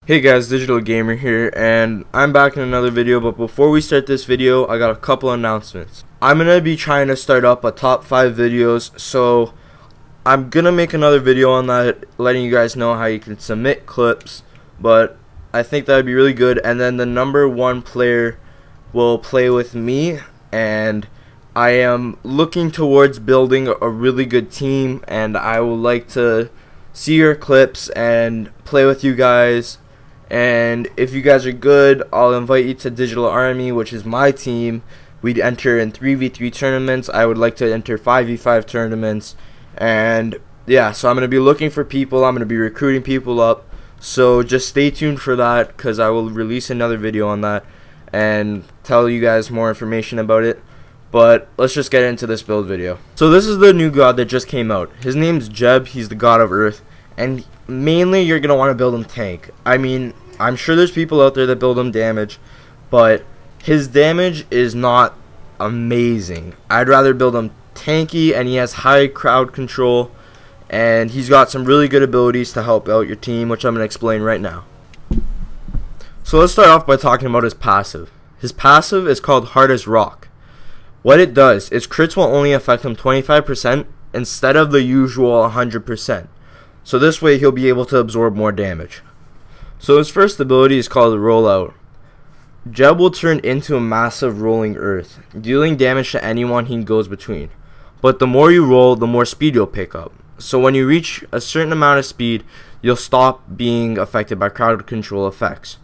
Hey guys, Digital Gamer here, and I'm back in another video. But before we start this video, I got a couple announcements. I'm gonna be trying to start up a top 5 videos, so I'm gonna make another video on that, letting you guys know how you can submit clips. But I think that would be really good, and then the #1 player will play with me, and I am looking towards building a really good team, and I would like to see your clips and play with you guys. And if you guys are good, I'll invite you to Digital Army, which is my team. We'd enter in 3v3 tournaments. I would like to enter 5v5 tournaments. And yeah, so I'm going to be looking for people. I'm going to be recruiting people up. So just stay tuned for that, because I will release another video on that and tell you guys more information about it. But let's just get into this build video. So this is the new god that just came out. His name's Geb. He's the god of Earth. And mainly you're going to want to build him tank. I mean, I'm sure there's people out there that build him damage, but his damage is not amazing. I'd rather build him tanky, and he has high crowd control, and he's got some really good abilities to help out your team, which I'm going to explain right now. So let's start off by talking about his passive. His passive is called Hard as Rock. What it does is crits will only affect him 25% instead of the usual 100%. So this way he'll be able to absorb more damage. So his first ability is called Rollout. Geb will turn into a massive rolling earth, dealing damage to anyone he goes between. But the more you roll, the more speed you'll pick up. So when you reach a certain amount of speed, you'll stop being affected by crowd control effects.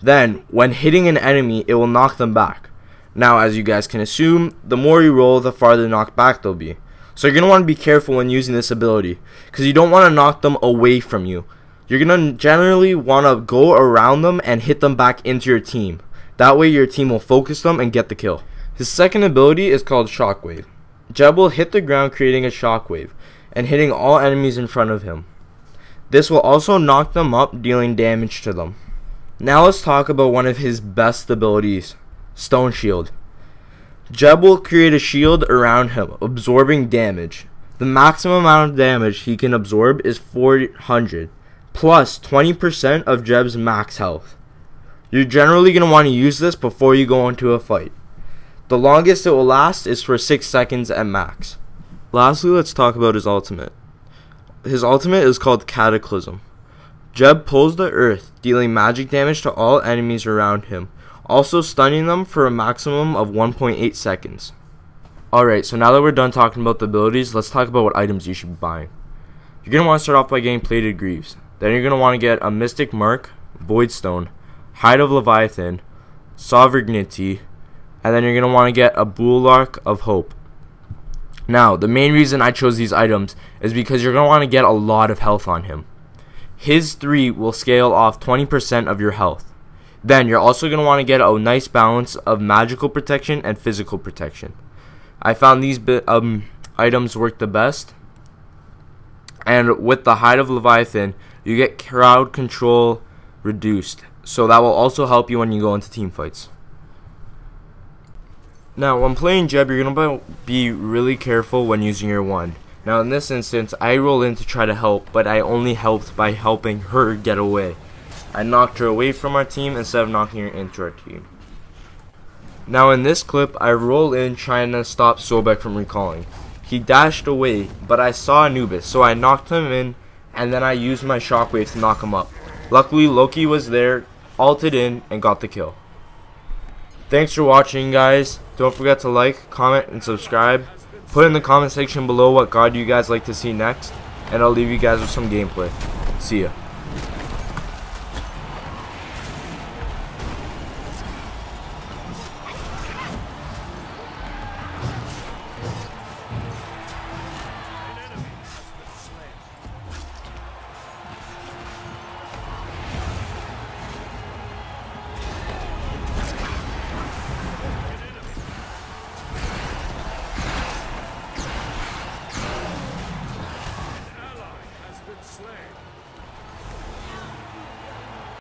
Then, when hitting an enemy, it will knock them back. Now, as you guys can assume, the more you roll, the farther knocked back they'll be. So you're going to want to be careful when using this ability, because you don't want to knock them away from you. You're going to generally want to go around them and hit them back into your team. That way your team will focus them and get the kill. His second ability is called Shockwave. Geb will hit the ground creating a shockwave and hitting all enemies in front of him. This will also knock them up, dealing damage to them. Now let's talk about one of his best abilities, Stone Shield. Geb will create a shield around him, absorbing damage. The maximum amount of damage he can absorb is 400, plus 20% of Geb's max health. You're generally going to want to use this before you go into a fight. The longest it will last is for 6 seconds at max. Lastly, let's talk about his ultimate. His ultimate is called Cataclysm. Geb pulls the earth, dealing magic damage to all enemies around him, also stunning them for a maximum of 1.8 seconds. Alright, so now that we're done talking about the abilities, let's talk about what items you should be buying. You're going to want to start off by getting Plated Greaves. Then you're going to want to get a Mystic Mark, Voidstone, Hide of Leviathan, Sovereignty, and then you're going to want to get a Bulwark of Hope. Now, the main reason I chose these items is because you're going to want to get a lot of health on him. His 3 will scale off 20% of your health. Then you're also going to want to get a nice balance of magical protection and physical protection. I found these items work the best. And with the Hide of Leviathan, you get crowd control reduced. So that will also help you when you go into team fights. Now, when playing Geb, you're going to be really careful when using your 1. Now, in this instance, I rolled in to try to help, but I only helped by helping her get away. I knocked her away from our team instead of knocking her into our team. Now in this clip, I rolled in trying to stop Sobek from recalling. He dashed away, but I saw Anubis, so I knocked him in, and then I used my Shockwave to knock him up. Luckily, Loki was there, ulted in, and got the kill. Thanks for watching, guys. Don't forget to like, comment, and subscribe. Put in the comment section below what god you guys like to see next, and I'll leave you guys with some gameplay. See ya.